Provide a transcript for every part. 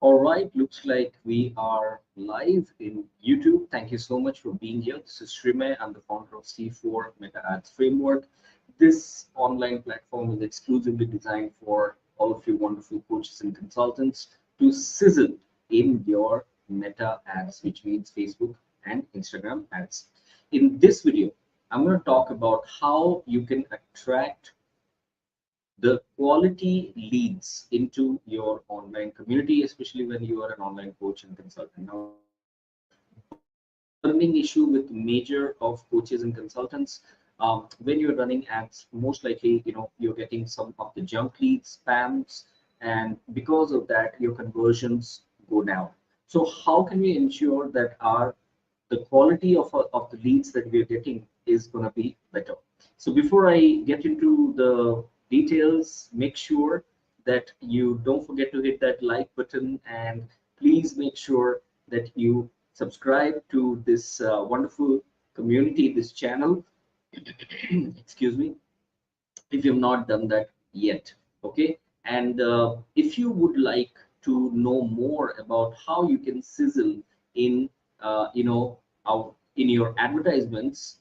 All right, looks like we are live in YouTube. Thank you so much for being here. This is Shrime. I'm the founder of C4-Meta-Ads framework. This online platform is exclusively designed for all of you wonderful coaches and consultants to sizzle in your Meta ads, which means Facebook and Instagram ads. In this video, I'm going to talk about how you can attract the quality leads into your online community, especially when you are an online coach and consultant. Now, burning issue with major of coaches and consultants. When you're running ads, most likely, you're getting some of the junk leads, spams, and because of that, your conversions go down. So how can we ensure that the quality of the leads that we're getting is going to be better? So before I get into the details, make sure that you don't forget to hit that like button, and please make sure that you subscribe to this wonderful community, this channel. Excuse me, if you've not done that yet. Okay, and if you would like to know more about how you can sizzle in in your advertisements,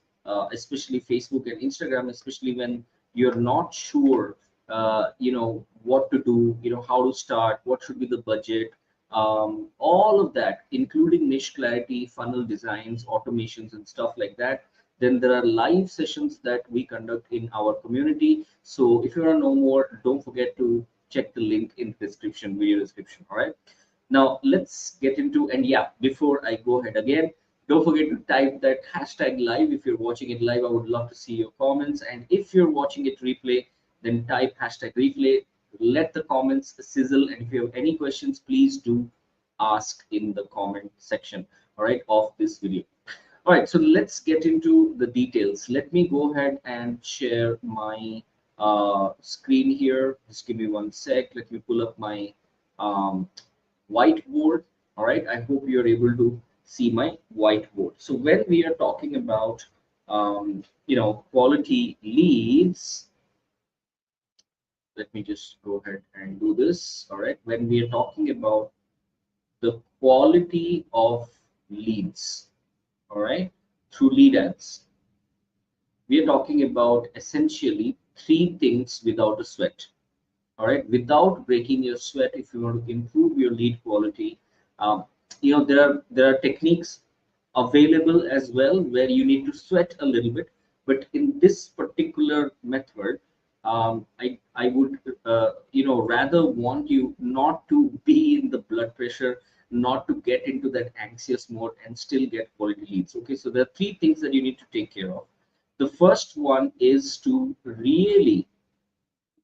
especially Facebook and Instagram, especially when you're not sure what to do, how to start, what should be the budget, all of that, including niche clarity, funnel designs, automations, and stuff like that. Then there are live sessions that we conduct in our community. So if you want to know more, don't forget to check the link in the description, video description. All right. Now let's get into, and yeah, before I go ahead again, don't forget to type that hashtag live. If you're watching it live, I would love to see your comments. And if you're watching it replay, then type hashtag replay. Let the comments sizzle. And if you have any questions, please do ask in the comment section, all right, of this video. All right, so let's get into the details. Let me go ahead and share my screen here. Just give me one sec. Let me pull up my um, whiteboard. All right, I hope you're able to see my whiteboard. So when we are talking about quality leads, let me just go ahead and do this. All right, when we are talking about the quality of leads, all right, through lead ads, we are talking about essentially three things without a sweat. All right, without breaking your sweat, if you want to improve your lead quality, um, there are techniques available as well where you need to sweat a little bit. But in this particular method, I would rather want you not to be in the blood pressure, not to get into that anxious mode, and still get quality leads. Okay, so there are three things that you need to take care of. The first one is to really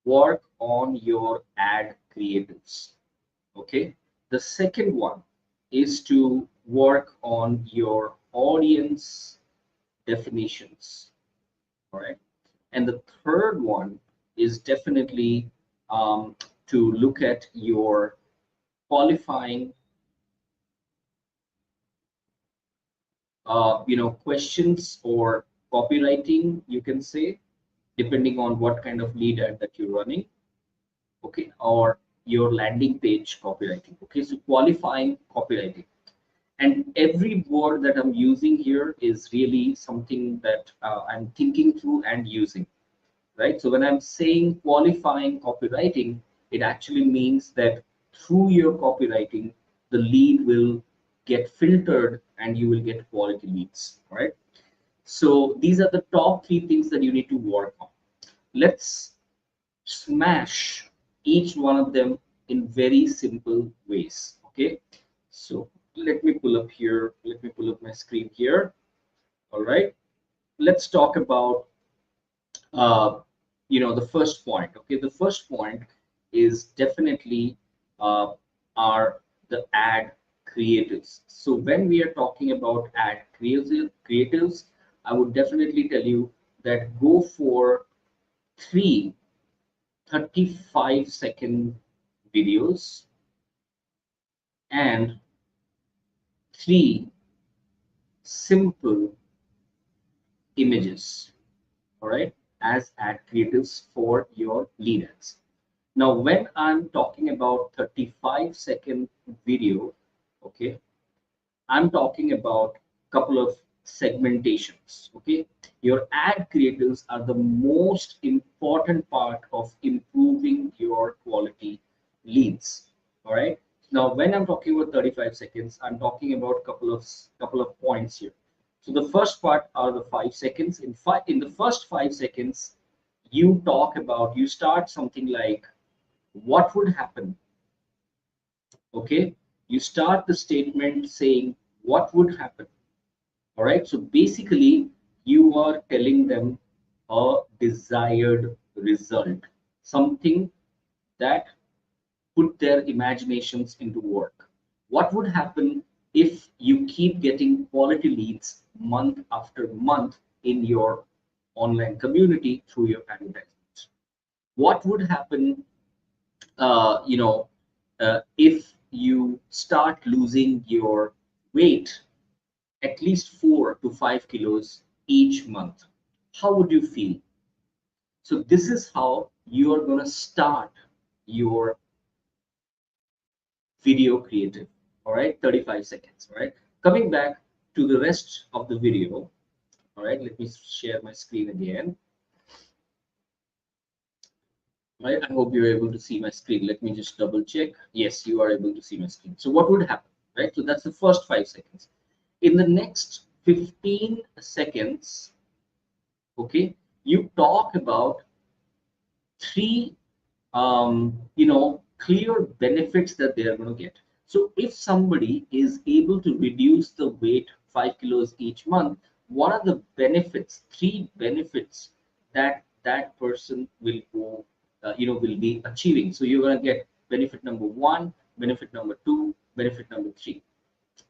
work on your ad creatives. Okay, the second one is to work on your audience definitions. All right, and the third one is definitely to look at your qualifying questions or copywriting, you can say, depending on what kind of lead ad that you're running. Okay, or your landing page copywriting. Okay, so qualifying copywriting, and every word that I'm using here is really something that I'm thinking through and using, right? So when I'm saying qualifying copywriting, it actually means that through your copywriting, the lead will get filtered and you will get quality leads, right? So these are the top three things that you need to work on. Let's smash each one of them in very simple ways. Okay, so let me pull up here, let me pull up my screen here. All right, let's talk about uh, the first point. Okay, the first point is definitely uh, are the ad creatives. So when we are talking about ad creatives, I would definitely tell you that go for three 35-second videos and three simple images, all right, as ad creatives for your lead ads. Now, when I'm talking about 35-second video, okay, I'm talking about a couple of segmentations. Okay, your ad creatives are the most important part of improving your quality leads. All right. Now, when I'm talking about 35 seconds, I'm talking about a couple of points here. So the first part are the 5 seconds. In the first 5 seconds, you start something like, what would happen? Okay, you start the statement saying what would happen. All right, so basically you are telling them a desired result, something that put their imaginations into work. What would happen if you keep getting quality leads month after month in your online community through your advertisements? What would happen, you know, if you start losing your weight at least 4 to 5 kilos each month? How would you feel? So this is how you are going to start your video creative. All right, 35 seconds. All right, coming back to the rest of the video. All right, let me share my screen again. Right, I hope you're able to see my screen. Let me just double check. Yes, you are able to see my screen. So what would happen? Right, so that's the first 5 seconds. In the next 15 seconds, okay, you talk about three clear benefits that they are going to get. So if somebody is able to reduce the weight 5 kilos each month, what are the benefits, three benefits that that person will go will be achieving? So you're going to get benefit number one, benefit number two, benefit number three.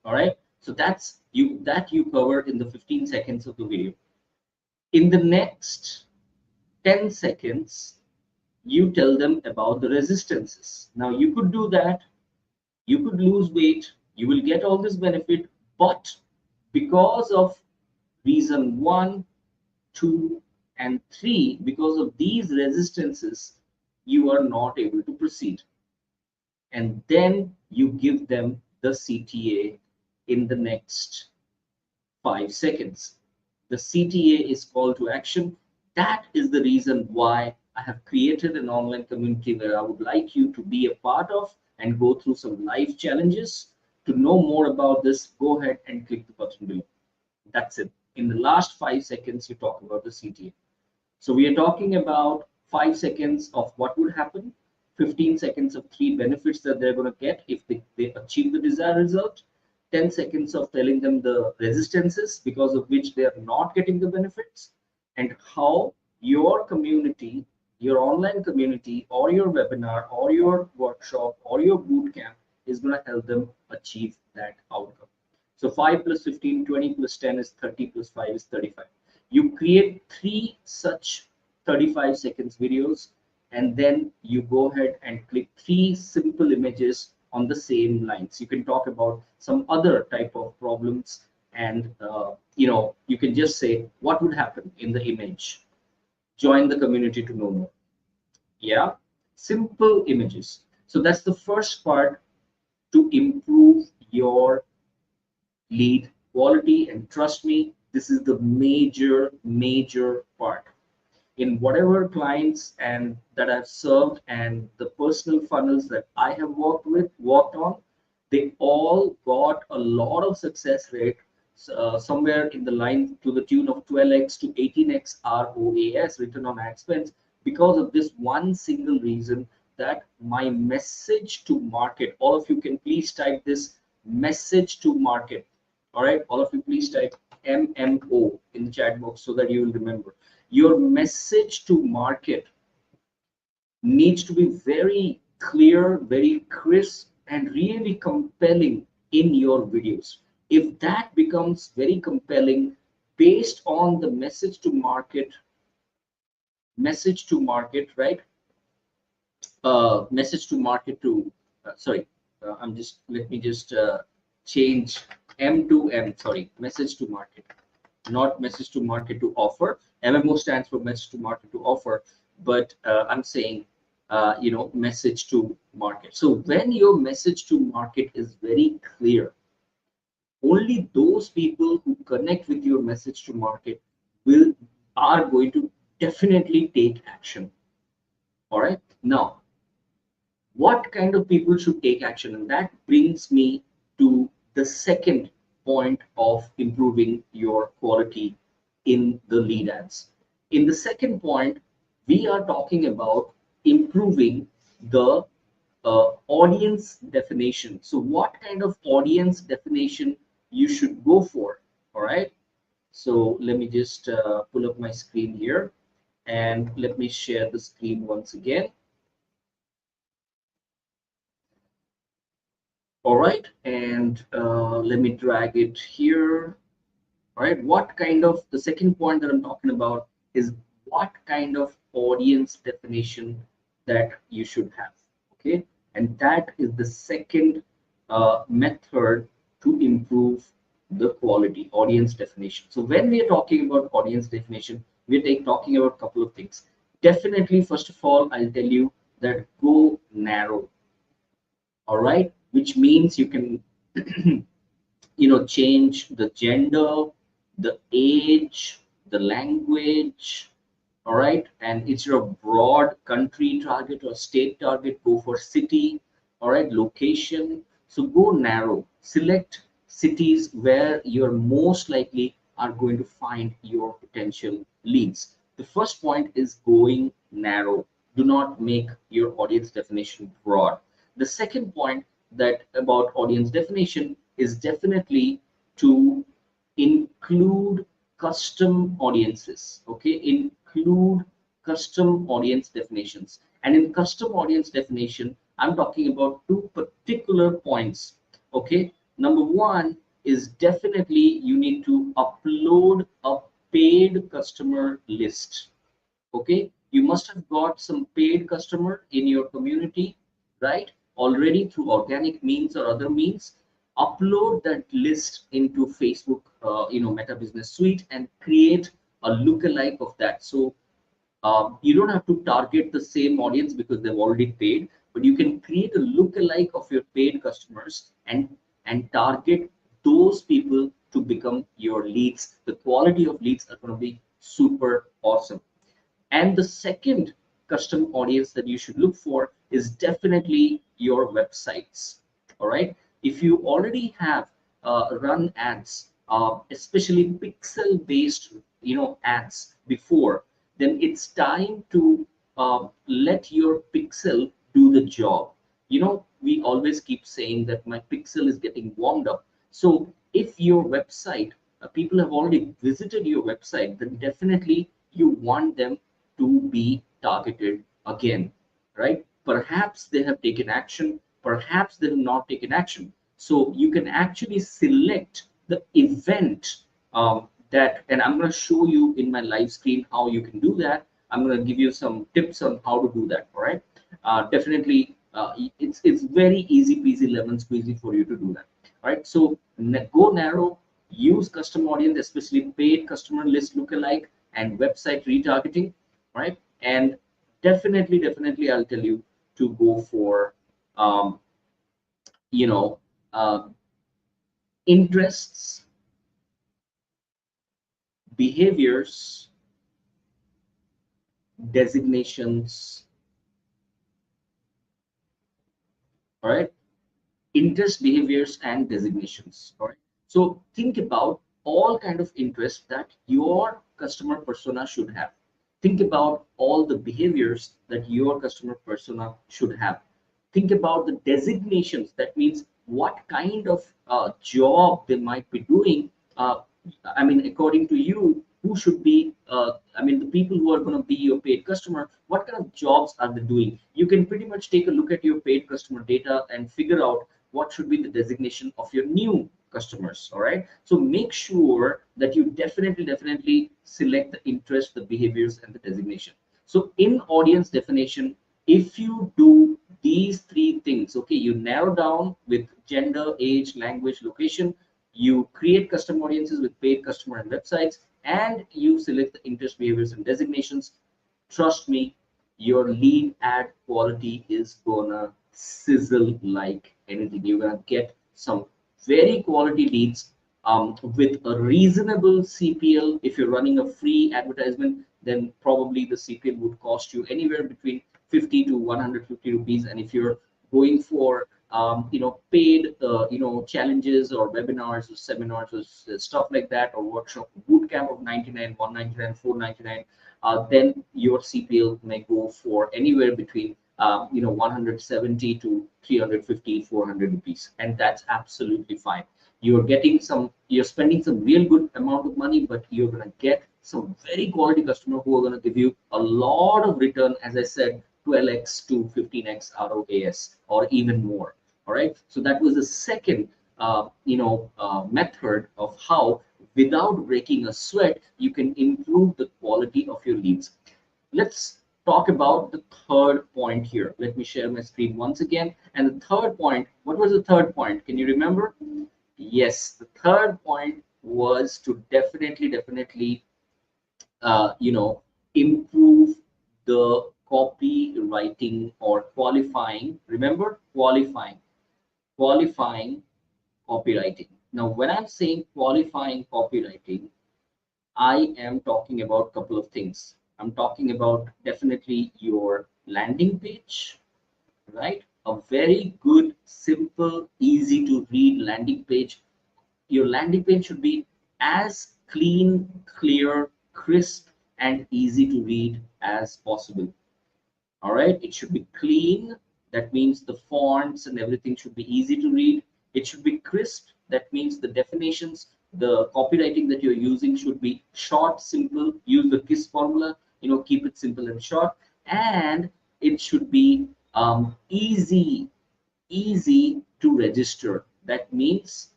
All right, so that you cover in the 15 seconds of the video. In the next 10 seconds, you tell them about the resistances. Now you could do that, you could lose weight, you will get all this benefit, but because of reason one, two, and three, because of these resistances, you are not able to proceed. And then you give them the CTA in the next 5 seconds. The CTA is call to action. That is the reason why I have created an online community where I would like you to be a part of and go through some life challenges. To know more about this, go ahead and click the button below. That's it. In the last 5 seconds, you talk about the CTA. So we are talking about 5 seconds of what would happen, 15 seconds of three benefits that they're going to get if they achieve the desired result, 10 seconds of telling them the resistances because of which they are not getting the benefits, and how your community, your online community, or your webinar, or your workshop, or your boot camp is going to help them achieve that outcome. So 5 plus 15, 20 plus 10 is 30 plus 5 is 35. You create three such 35 seconds videos, and then you go ahead and click three simple images on the same lines. You can talk about some other type of problems, and you can just say what would happen in the image. Join the community to know more. Yeah, simple images. So that's the first part to improve your lead quality, and trust me, this is the major part in whatever clients and that I've served, and the personal funnels that I have worked on. They all got a lot of success rate, somewhere in the line to the tune of 12x to 18x ROAS, return on ad spends, because of this one single reason, that my message to market. All of you can please type this message to market. All right, all of you please type MMO in the chat box so that you will remember. Your message to market needs to be very clear, very crisp, and really compelling in your videos. If that becomes very compelling based on the message to market, right? Message to market to, sorry, let me just change M to M, sorry, message to market, not message to market to offer. MMO stands for message to market to offer, but I'm saying message to market. So when your message to market is very clear, only those people who connect with your message to market will are going to definitely take action. All right. Now, what kind of people should take action? And that brings me to the second point of improving your quality in the lead ads. In the second point, we are talking about improving the audience definition. So what kind of audience definition you should go for? All right. So let me just pull up my screen here, and let me share the screen once again. All right, and let me drag it here. All right, what kind of, the second point that I'm talking about is what kind of audience definition that you should have. Okay, and that is the second method to improve the quality, audience definition. So when we are talking about audience definition, we're talking about a couple of things. Definitely, first of all, I'll tell you that go narrow. All right, which means you can change the gender, the age, the language. All right, and it's your broad country target or state target, go for city. All right, location. So go narrow, select cities where you're most likely are going to find your potential leads. The first point is going narrow. Do not make your audience definition broad. The second point that about audience definition is definitely to include custom audiences. Okay, include custom audience definitions. And in custom audience definition, I'm talking about two particular points. Okay, number one is definitely you need to upload a paid customer list. Okay, you must have got some paid customer in your community, right, already through organic means or other means. Upload that list into Facebook Meta Business Suite and create a lookalike of that. So you don't have to target the same audience because they've already paid, but you can create a lookalike of your paid customers and target those people to become your leads. The quality of leads are going to be super awesome. And the second custom audience that you should look for is definitely your websites. All right. If you already have run ads, especially pixel-based, ads before, then it's time to let your pixel do the job. We always keep saying that my pixel is getting warmed up. So if your website, people have already visited your website, then definitely you want them to be targeted again, right? Perhaps they have taken action, perhaps they have not taken action. So you can actually select the event and I'm going to show you in my live screen how you can do that. I'm going to give you some tips on how to do that. All right. Definitely, it's very easy peasy lemon squeezy for you to do that. All right. So go narrow, use custom audience, especially paid customer list lookalike and website retargeting. Right, and definitely I'll tell you to go for um, you know uh, interests, behaviors, designations. All right, interest, behaviors, and designations. All right, so think about all kind of interest that your customer persona should have. Think about all the behaviors that your customer persona should have. Think about the designations. That means what kind of job they might be doing. I mean, according to you, who should be, I mean, the people who are going to be your paid customer, what kind of jobs are they doing? You can pretty much take a look at your paid customer data and figure out what should be the designation of your new customers. All right. So make sure that you definitely select the interest, the behaviors, and the designation. So in audience definition, if you do these three things, okay, you narrow down with gender, age, language, location, you create custom audiences with paid customer and websites, and you select the interest, behaviors, and designations. Trust me, your lead ad quality is gonna sizzle like anything. You're gonna get some very quality leads with a reasonable CPL. If you're running a free advertisement, then probably the CPL would cost you anywhere between 50 to 150 rupees. And if you're going for paid challenges or webinars or seminars or stuff like that, or workshop boot camp of 99, 199, 499, then your CPL may go for anywhere between 170 to 350, 400 rupees, and that's absolutely fine. You're spending some real good amount of money, but you're gonna get some very quality customer who are gonna give you a lot of return. As I said, 12x to 15x ROAS or even more. All right. So that was the second, method of how, without breaking a sweat, you can improve the quality of your leads. Let's talk about the third point here. Let me share my screen once again. And the third point, what was the third point? Can you remember? Yes, the third point was to definitely, improve the copywriting or qualifying. Remember, qualifying copywriting. Now, when I'm saying qualifying copywriting, I am talking about a couple of things. I'm talking about definitely your landing page, right? A very good, simple, easy to read landing page. Your landing page should be as clean, clear, crisp, and easy to read as possible. All right, it should be clean. That means the fonts and everything should be easy to read. It should be crisp. That means the definitions, the copywriting that you're using should be short, simple. Use the KISS formula, keep it simple and short. And it should be easy to register. That means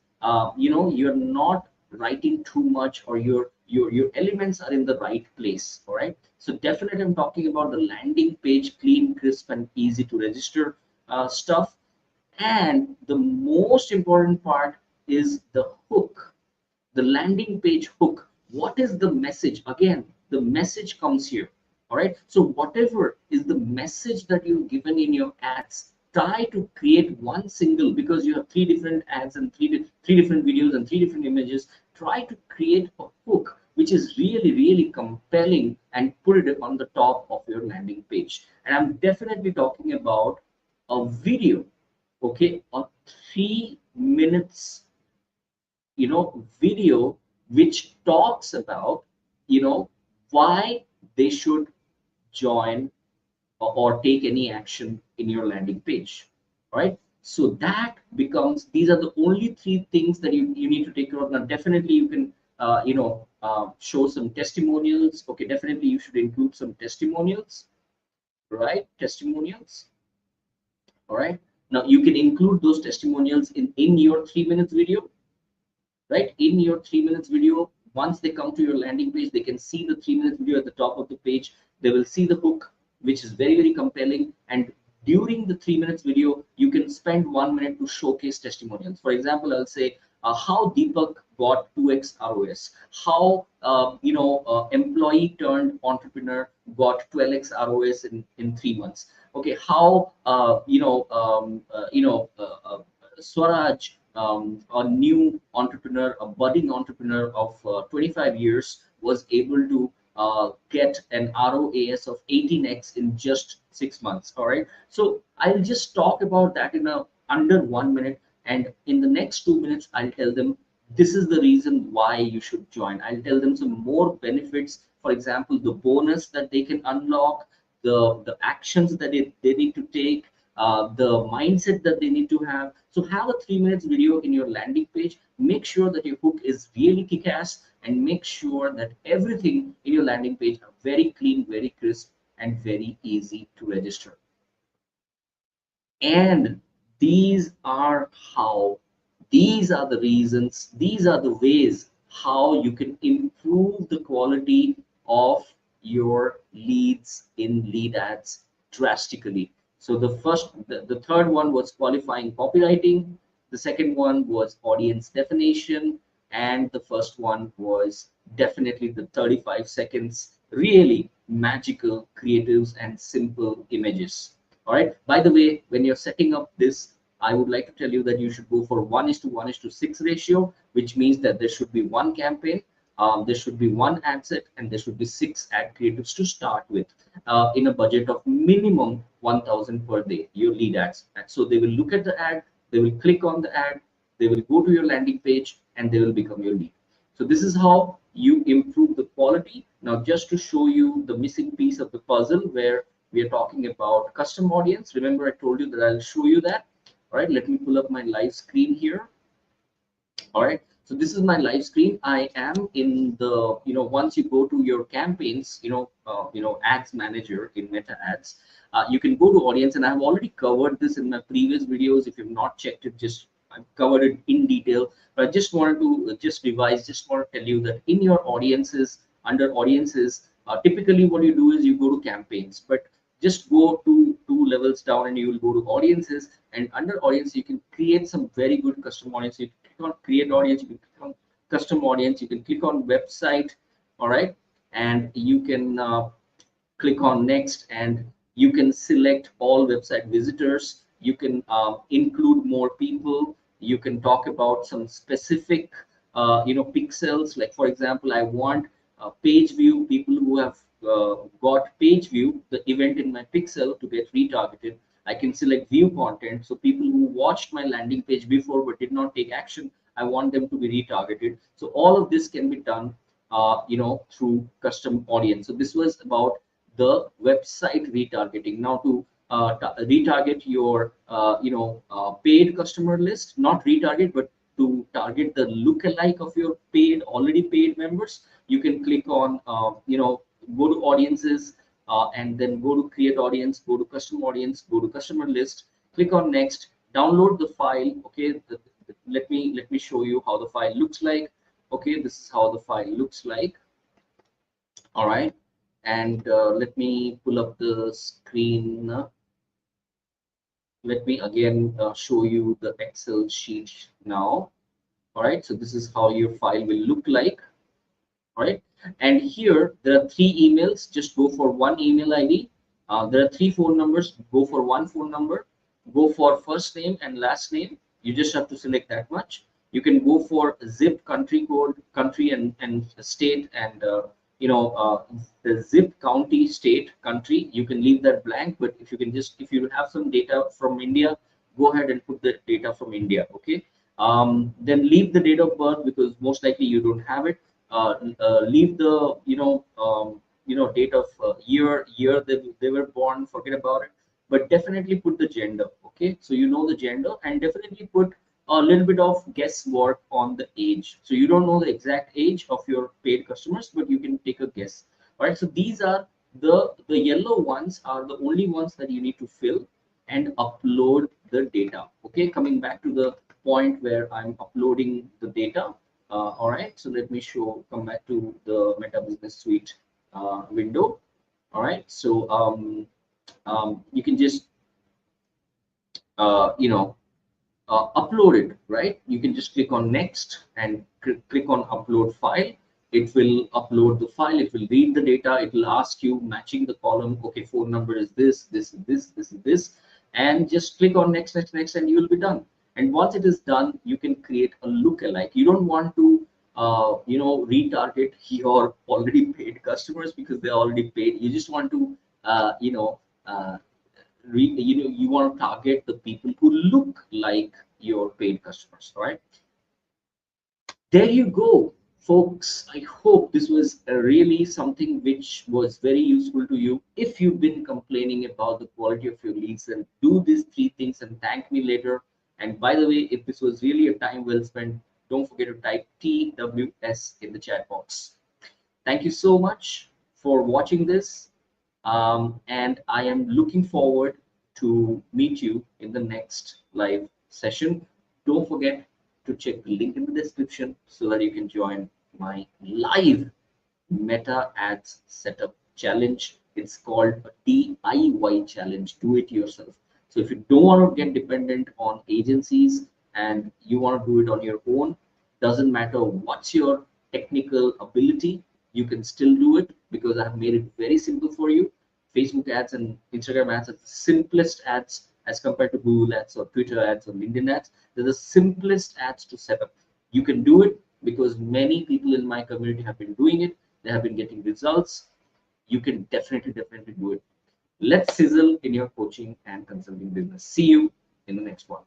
you're not writing too much, or your elements are in the right place. All right, so definitely I'm talking about the landing page, clean, crisp, and easy to register stuff. And the most important part is the hook, the landing page hook. What is the message? Again, the message comes here. All right, so whatever is the message that you've given in your ads, try to create one single, because you have three different ads and three different videos and three different images. Try to create a hook which is really compelling and put it on the top of your landing page. And I'm definitely talking about a video, okay, a 3 minutes video which talks about why they should join or take any action in your landing page. All right, so that becomes, these are the only three things that you need to take care of. Now definitely you can show some testimonials. Okay, definitely you should include some testimonials, right? Testimonials. All right, now you can include those testimonials in your 3 minutes video, right? In your 3 minutes video, once they come to your landing page, they can see the 3 minutes video at the top of the page. They will see the hook, which is very compelling. And during the 3 minutes video, you can spend 1 minute to showcase testimonials. For example, I'll say how Deepak got 2x ROS, how employee turned entrepreneur got 12x ROS in 3 months. Okay, how Swaraj, a new entrepreneur, a budding entrepreneur of 25 years, was able to get an ROAS of 18x in just 6 months. All right, so I'll just talk about that in under 1 minute, and in the next 2 minutes I'll tell them this is the reason why you should join. I'll tell them some more benefits. For example, the bonus that they can unlock, the actions that they need to take, the mindset that they need to have. So have a 3 minutes video in your landing page. Make sure that your hook is really kick-ass, and make sure that everything in your landing page are very clean, very crisp, and very easy to register. And these are the reasons, these are the ways how you can improve the quality of your leads in lead ads drastically. So the third one was qualifying copywriting. The second one was audience definition. And the first one was definitely the 35 seconds, really magical creatives and simple images. All right. By the way, when you're setting up this, I would like to tell you that you should go for 1:1:6 ratio, which means that there should be one campaign, there should be one ad set, and there should be 6 ad creatives to start with, in a budget of minimum 1,000 per day, your lead ads. And so they will look at the ad, they will click on the ad, they will go to your landing page, and they will become your lead. So this is how you improve the quality. Now, just to show you the missing piece of the puzzle where we are talking about custom audience. Remember, I told you that I'll show you that. All right, let me pull up my live screen here. All right, so this is my live screen. I am in the, once you go to your campaigns, ads manager in Meta Ads, you can go to audience, and I've already covered this in my previous videos. If you've not checked it, just I've covered it in detail, but I just wanted to just revise, just want to tell you that in your audiences, under audiences, typically what you do is you go to campaigns, but just go to 2 levels down and you will go to audiences, and under audience you can create some very good custom audience. You click on create audience, you can click on custom audience, you can click on website. All right, and you can click on next, and you can select all website visitors. You can include more people. You can talk about some specific pixels, like for example, I want page view, people who have got page view, the event in my pixel, to get retargeted. I can select view content, so people who watched my landing page before but did not take action, I want them to be retargeted. So all of this can be done through custom audience. So this was about the website retargeting. Now to retarget your paid customer list, not retarget, but to target the lookalike of your already paid members, you can click on go to audiences, and then go to create audience, go to custom audience, go to customer list, click on next, download the file. Okay, let me show you how the file looks like. Okay, this is how the file looks like. All right, and let me pull up the screen. Let me again show you the Excel sheet now. All right, so this is how your file will look like. All right, and here there are 3 emails. Just go for one email ID. There are 3 phone numbers. Go for one phone number. Go for first name and last name. You just have to select that much. You can go for zip, country code, country and state, and the zip, county, state, country. You can leave that blank, but if you have some data from India, go ahead and put the data from India. Okay, then leave the date of birth, because most likely you don't have it. Leave the date of year they were born, forget about it, but definitely put the gender. Okay, so you know the gender, and definitely put a little bit of guesswork on the age. So you don't know the exact age of your paid customers, but you can take a guess. All right, so these are the yellow ones are the only ones that you need to fill and upload the data. Okay, coming back to the point where I'm uploading the data. All right, so let me come back to the Meta Business Suite window. All right, so you can just upload it, right? You can just click on next and click on upload file. It will upload the file, it will read the data, it will ask you matching the column. Okay, phone number is this is this, and just click on next, and you will be done. And once it is done, you can create a lookalike. You don't want to retarget your already paid customers, because they're already paid. You just want to you want to target the people who look like your paid customers. Right, there you go, folks. I hope this was really something which was very useful to you. If you've been complaining about the quality of your leads, then do these 3 things and thank me later. And by the way, if this was really a time well spent, don't forget to type TWS in the chat box. Thank you so much for watching this. And I am looking forward to meet you in the next live session. Don't forget to check the link in the description so that you can join my live Meta Ads setup challenge. It's called a DIY challenge, do it yourself. So if you don't want to get dependent on agencies and you want to do it on your own, doesn't matter what's your technical ability, you can still do it. because I have made it very simple for you. Facebook ads and Instagram ads are the simplest ads as compared to Google ads or Twitter ads or LinkedIn ads. They're the simplest ads to set up. You can do it because many people in my community have been doing it. They have been getting results. You can definitely do it. Let's sizzle in your coaching and consulting business. See you in the next one.